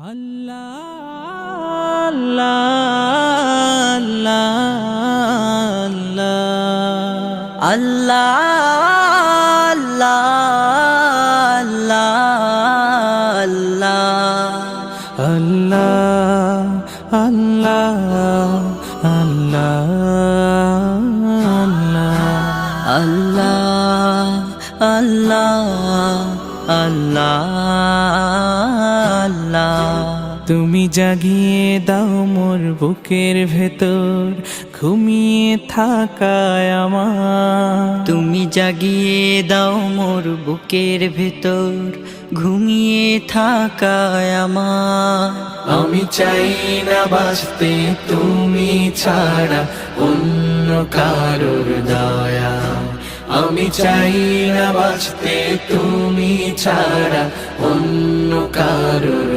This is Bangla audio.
আল্লাহ আল্লাহ আল্লাহ আল্লাহ আল্লাহ আল্লাহ আল্লাহ তুমি জাগিয়ে দাও মোর বুকের ভেতর ঘুমিয়ে থাকায় আমার, তুমি জাগিয়ে দাও মোর বুকের ভেতর ঘুমিয়ে থাকায় আমার। আমি চাই না বাঁচতে তুমি ছাড়া অন্য কারোর দয়া, আমি চাই না বাঁচতে তুমি ছাড়া অন্য কারোর